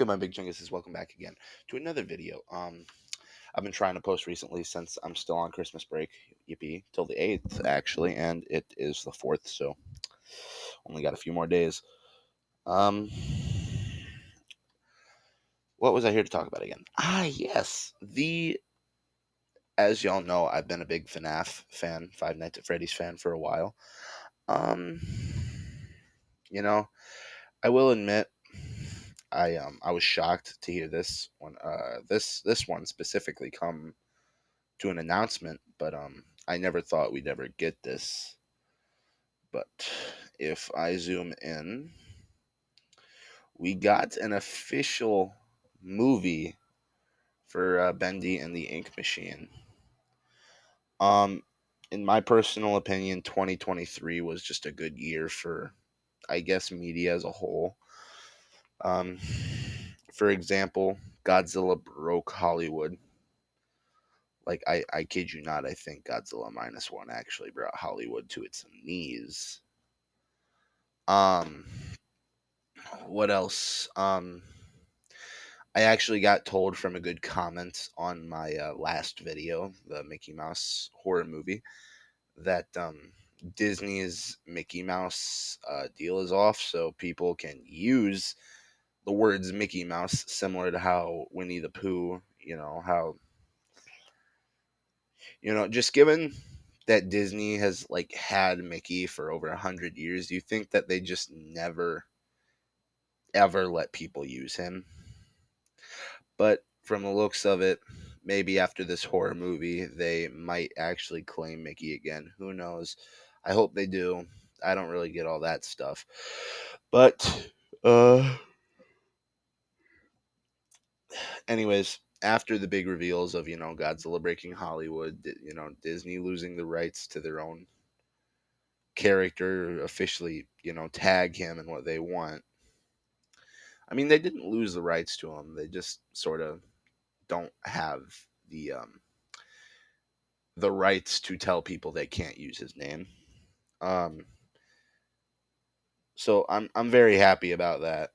good, my big chungus? Welcome back again to another video. I've been trying to post recently since I'm still on Christmas break. Yippee, till the 8th actually, and it is the 4th, so only got a few more days. Um, what was I here to talk about again? Yes, as y'all know, I've been a big FNAF fan, Five Nights at Freddy's fan for a while. Um, you know, I will admit, I was shocked to hear this one specifically come to an announcement, but I never thought we'd ever get this. But if I zoom in, we got an official movie for Bendy and the Ink Machine. Um, in my personal opinion, 2023 was just a good year for, I guess, media as a whole. Um, for example, Godzilla broke Hollywood. Like I kid you not, I think Godzilla minus one actually brought Hollywood to its knees. Um, what else? I actually got told from a good comment on my last video, the Mickey Mouse horror movie, that Disney's Mickey Mouse deal is off, so people can use the words Mickey Mouse, similar to how Winnie the Pooh, just given that Disney has like had Mickey for over 100 years, do you think that they just never ever let people use him? But from the looks of it, maybe after this horror movie, they might actually claim Mickey again. Who knows? I hope they do. I don't really get all that stuff. But, anyways, after the big reveals of, Godzilla breaking Hollywood, Disney losing the rights to their own character, officially, tag him in what they want. I mean, they didn't lose the rights to him. They just sort of don't have the rights to tell people they can't use his name. Um, so I'm very happy about that.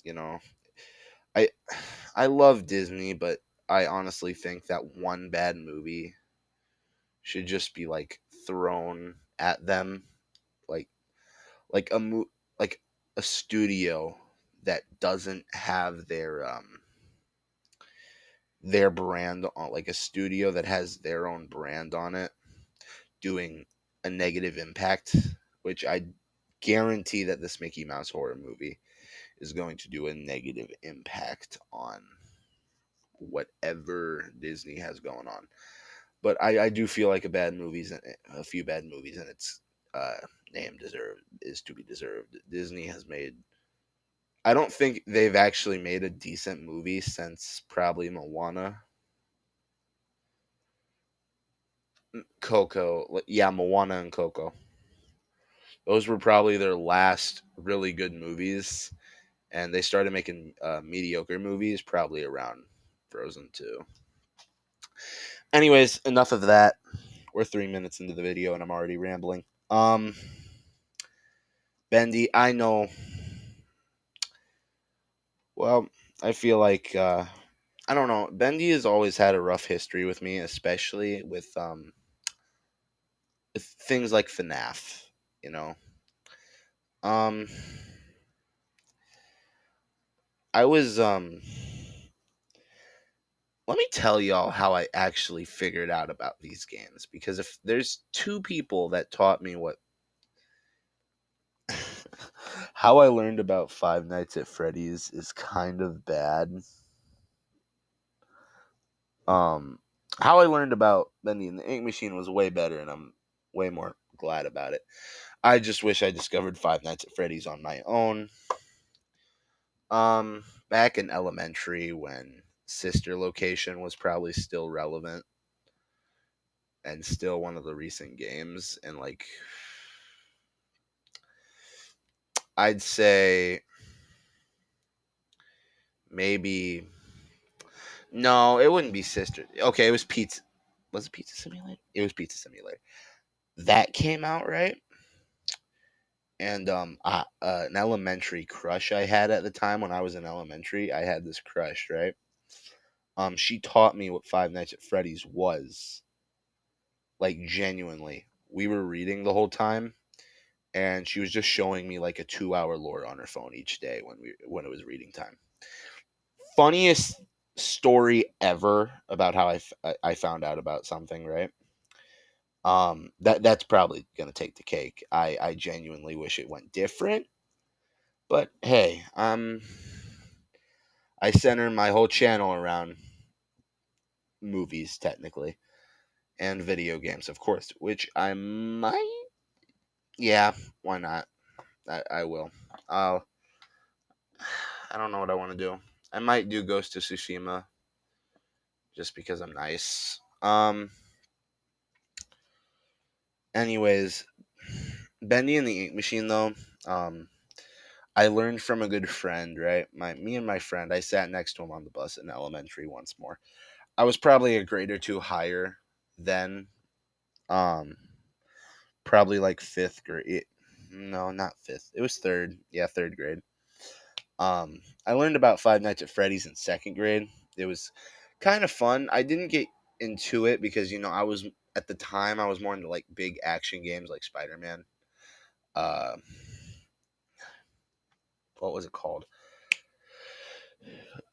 You know, I I love Disney, but I honestly think that one bad movie should just be like thrown at them, like like a like a studio that doesn't have their brand on, like a studio that has their own brand on it doing a negative impact, which I guarantee that this Mickey Mouse horror movie is going to do a negative impact on whatever Disney has going on. But I do feel like a few bad movies, and its uh, name is to be deserved. Disney has made. I don't think they've actually made a decent movie since probably Moana. Coco, yeah, Moana and Coco. Those were probably their last really good movies, and they started making mediocre movies probably around Frozen 2. Anyways, enough of that. We're 3 minutes into the video, and I'm already rambling. Bendy, I know. Well, I feel like I don't know. Bendy has always had a rough history with me, especially with things like FNAF. You know, um, I was let me tell y'all how I actually figured out about these games, because if there's two people that taught me what how I learned about Five Nights at Freddy's is kind of bad. Um how I learned about Bendy and the Ink Machine was way better, and I'm way more glad about it. I just wish I discovered Five Nights at Freddy's on my own. Back in elementary, when Sister Location was probably still relevant and still one of the recent games, and like I'd say maybe no, it wouldn't be Sister. Okay, it was Pizza. Was it Pizza Simulator? It was Pizza Simulator. That came out right, And an elementary crush I had at the time when I was in elementary, I had this crush, right? She taught me what Five Nights at Freddy's was, like genuinely. We were reading the whole time, and she was just showing me like a 2 hour lore on her phone each day when it was reading time. Funniest story ever about how I found out about something, right? That's probably gonna take the cake. I genuinely wish it went different, but hey, I center my whole channel around movies technically and video games, of course, which I might, yeah, why not? I will. I'll. I don't know what I want to do. I might do Ghost of Tsushima just because I'm nice. Anyways, Bendy and the Ink Machine though. Um, I learned from a good friend, right? Me and my friend. I sat next to him on the bus in elementary once more. I was probably a grade or two higher then. Um, Probably like fifth grade. No, not fifth. It was third. Yeah, third grade. I learned about Five Nights at Freddy's in second grade. It was kind of fun. I didn't get into it because I was at the time I was more into like big action games like Spider Man. Uh, what was it called?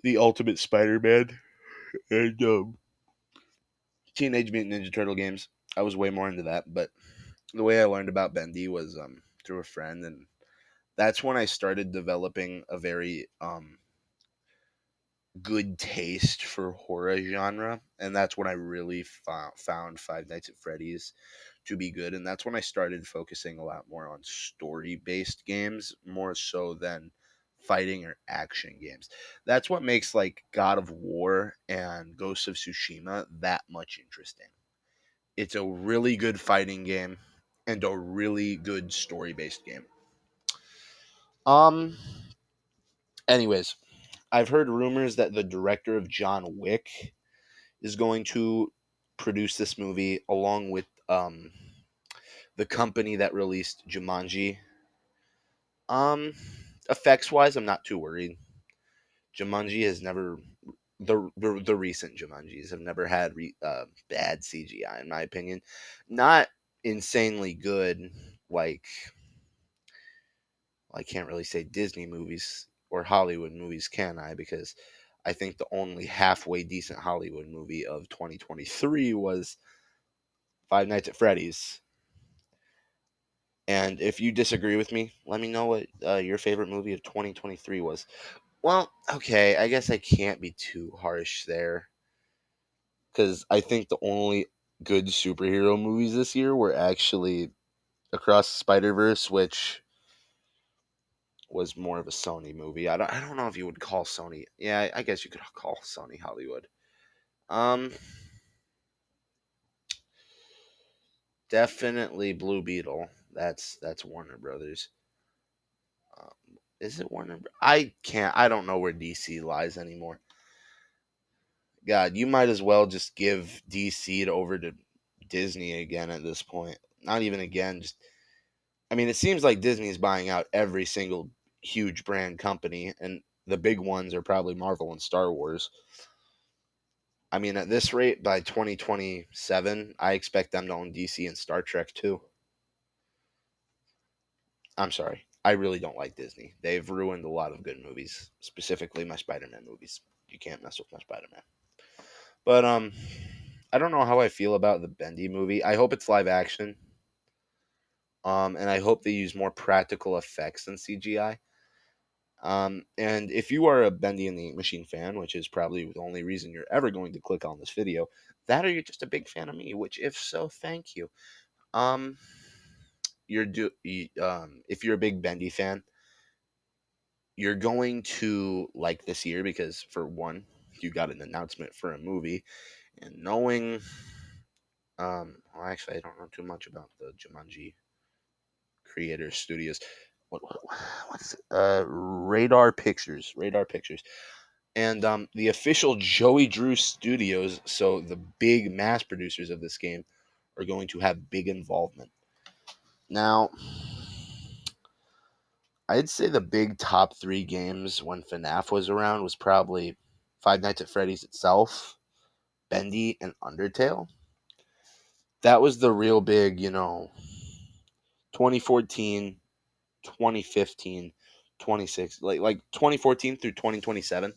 The Ultimate Spider Man and Teenage Mutant Ninja Turtle games. I was way more into that, but the way I learned about Bendy was through a friend, and that's when I started developing a very good taste for horror genre, and that's when I really found Five Nights at Freddy's to be good, and that's when I started focusing a lot more on story-based games more so than fighting or action games. That's what makes like God of War and Ghost of Tsushima that much interesting. It's a really good fighting game and a really good story-based game. Um anyways, I've heard rumors that the director of John Wick is going to produce this movie along with the company that released Jumanji. Um, Effects wise, I'm not too worried. Jumanji has never the recent Jumanjis have never had bad CGI in my opinion. Not insanely good like I can't really say Disney movies or Hollywood movies, can I? Because I think the only halfway decent Hollywood movie of 2023 was Five Nights at Freddy's. And if you disagree with me, let me know what your favorite movie of 2023 was. Well, okay, I guess I can't be too harsh there. Because I think the only good superhero movies this year were actually Across the Spider Verse, which was more of a Sony movie. I don't know if you would call Sony. Yeah, I guess you could call Sony Hollywood. Um, Definitely Blue Beetle. That's Warner Brothers. Is it Warner? I can't. I don't know where DC lies anymore. God, you might as well just give DC over to Disney again at this point. Not even again. Just I mean, it seems like Disney is buying out every single huge brand company, and the big ones are probably Marvel and Star Wars. I mean, at this rate, by 2027, I expect them to own DC and Star Trek too. I'm sorry. I really don't like Disney. They've ruined a lot of good movies, specifically my Spider-Man movies. You can't mess with my Spider-Man. But I don't know how I feel about the Bendy movie. I hope it's live action. And I hope they use more practical effects than CGI. And if you are a Bendy and the Ink Machine fan, which is probably the only reason you're ever going to click on this video, that or you're just a big fan of me, which if so, thank you. Um, if you're a big Bendy fan, you're going to like this year because for one, you got an announcement for a movie, and knowing, well, actually, I don't know too much about the Jumanji creators studios. What is it? Radar Pictures, and the official Joey Drew Studios. So the big mass producers of this game are going to have big involvement. Now, I'd say the big top three games when FNAF was around was probably Five Nights at Freddy's itself, Bendy, and Undertale. That was the real big, 2014, 2015, 26, like 2014 through 2027.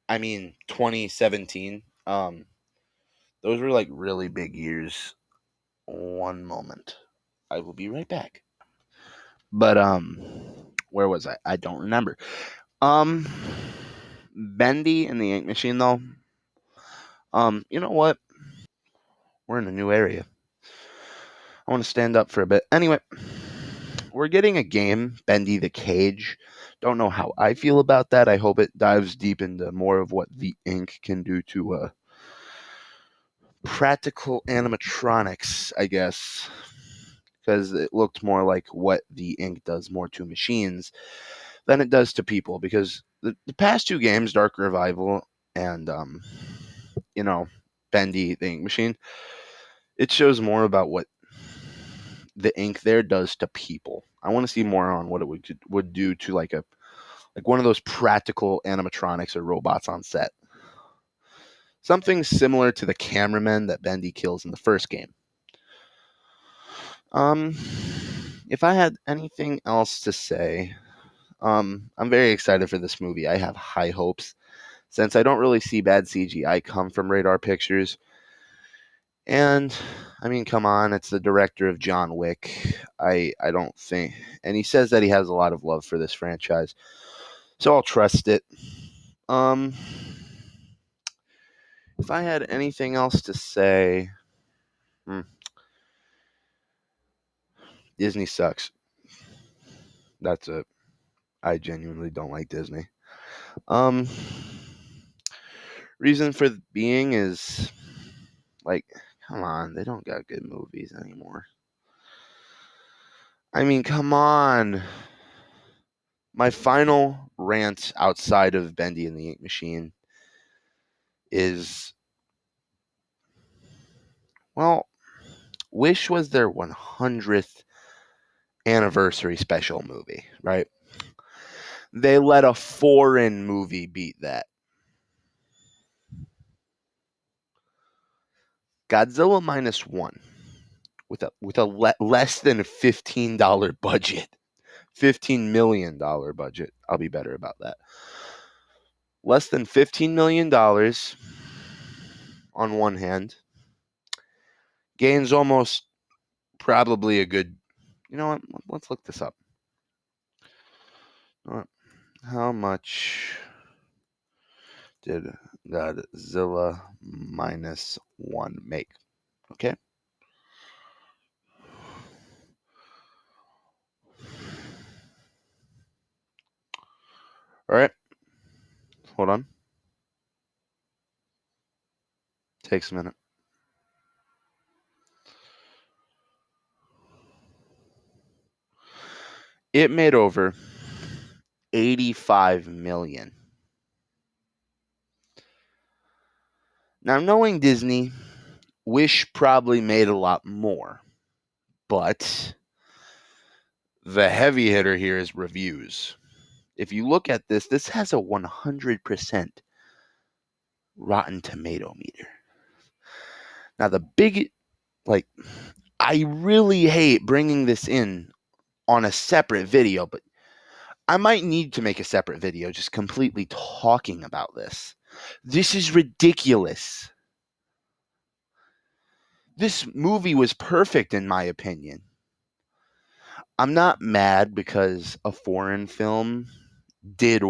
I mean 2017. Those were like really big years. One moment. I will be right back. But where was I? I don't remember. Um Bendy and the Ink Machine though. You know what? We're in a new area. I want to stand up for a bit. Anyway, we're getting a game, Bendy the Cage. Don't know how I feel about that. I hope it dives deep into more of what the ink can do to practical animatronics, I guess. Because it looked more like what the ink does more to machines than it does to people. Because the past two games, Dark Revival and, you know, Bendy the Ink Machine, it shows more about what the ink there does to people. I want to see more on what it would do to like one of those practical animatronics or robots on set. Something similar to the cameraman that Bendy kills in the first game. Um, if I had anything else to say, I'm very excited for this movie. I have high hopes since I don't really see bad CGI come from Radar Pictures. And I mean, come on, it's the director of John Wick. I don't think, and he says that he has a lot of love for this franchise, so I'll trust it. Um, if I had anything else to say, hmm, Disney sucks. That's it. I genuinely don't like Disney. Um, reason for being is like, come on, they don't got good movies anymore. I mean, come on. My final rant outside of Bendy and the Ink Machine is, well, Wish was their 100th anniversary special movie, right? They let a foreign movie beat that. Godzilla minus one with a less than $15 budget, $15 million budget. I'll be better about that. Less than $15 million on one hand gains almost probably a good. You know what? Let's look this up. How much did Godzilla minus one make? Okay. All right. Hold on. Takes a minute. It made over 85 million. Now, knowing Disney, Wish probably made a lot more, but the heavy hitter here is reviews. If you look at this, this has a 100% Rotten Tomato meter. Now, the big, like, I really hate bringing this in on a separate video, but I might need to make a separate video just completely talking about this. This is ridiculous. This movie was perfect in my opinion. I'm not mad because a foreign film did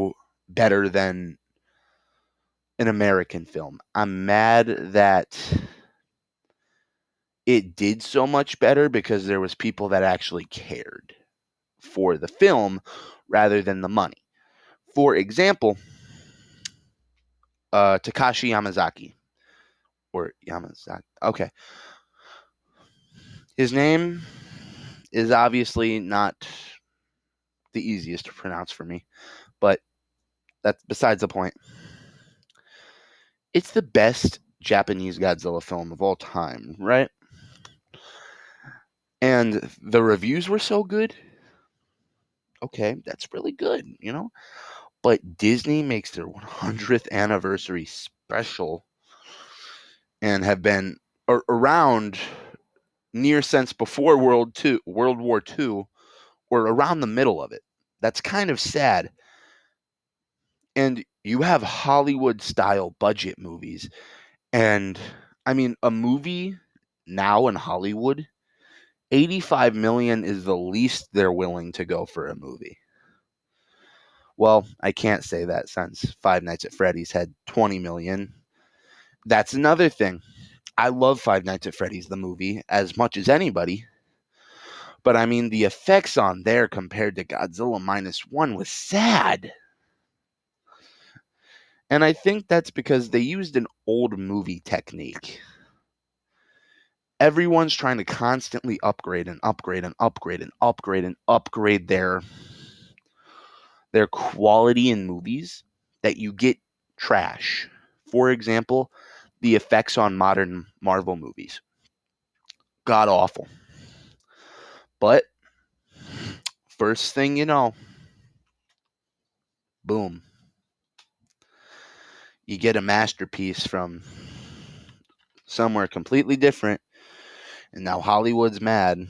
better than an American film. I'm mad that it did so much better because there was people that actually cared for the film rather than the money. For example, Takashi Yamazaki or Yamazaki. Okay. His name is obviously not the easiest to pronounce for me, but that's besides the point. It's the best Japanese Godzilla film of all time, right? And the reviews were so good. Okay, that's really good, But Disney makes their 100th anniversary special and have been around near since before World War II, or around the middle of it. That's kind of sad. And you have Hollywood style budget movies. And I mean, a movie now in Hollywood, 85 million is the least they're willing to go for a movie. Well, I can't say that since Five Nights at Freddy's had 20 million. That's another thing. I love Five Nights at Freddy's, the movie, as much as anybody. But I mean, the effects on there compared to Godzilla Minus One was sad. And I think that's because they used an old movie technique. Everyone's trying to constantly upgrade and upgrade and upgrade and upgrade and upgrade their quality in movies that you get trash. For example, the effects on modern Marvel movies. God awful. But first thing you know, boom, you get a masterpiece from somewhere completely different, and now Hollywood's mad.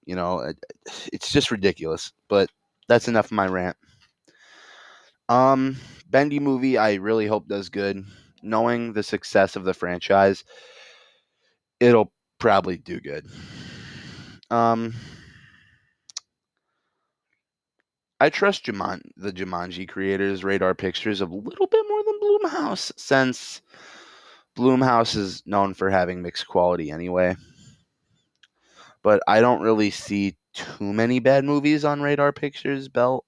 It's just ridiculous. But that's enough of my rant. Um, Bendy movie, I really hope does good. Knowing the success of the franchise, it'll probably do good. Um, I trust the Jumanji creators, Radar Pictures, a little bit more than Blumhouse, since Blumhouse is known for having mixed quality anyway. But I don't really see too many bad movies on Radar Pictures' belt.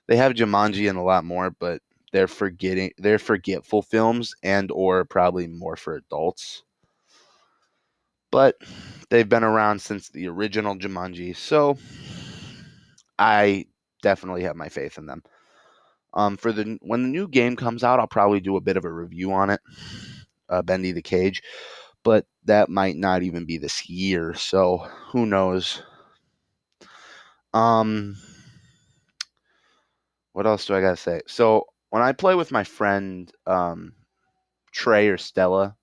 They have Jumanji and a lot more, but they're forgetful films and or probably more for adults. But they've been around since the original Jumanji, so I definitely have my faith in them. For when the new game comes out, I'll probably do a bit of a review on it, Bendy the Cage, but that might not even be this year, so who knows? Um, what else do I gotta say? So when I play with my friend Trey or Stella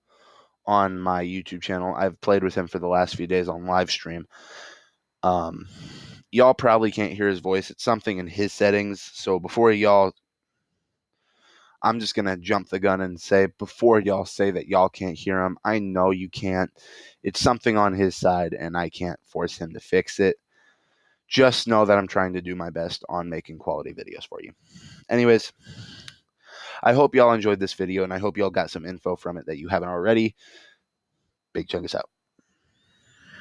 on my YouTube channel, I've played with him for the last few days on live stream. Um, y'all probably can't hear his voice. It's something in his settings. So I'm just going to jump the gun and say, before y'all say that y'all can't hear him, I know you can't. It's something on his side, and I can't force him to fix it. Just know that I'm trying to do my best on making quality videos for you. Anyways, I hope y'all enjoyed this video, and I hope y'all got some info from it that you haven't already. Big Chungus out.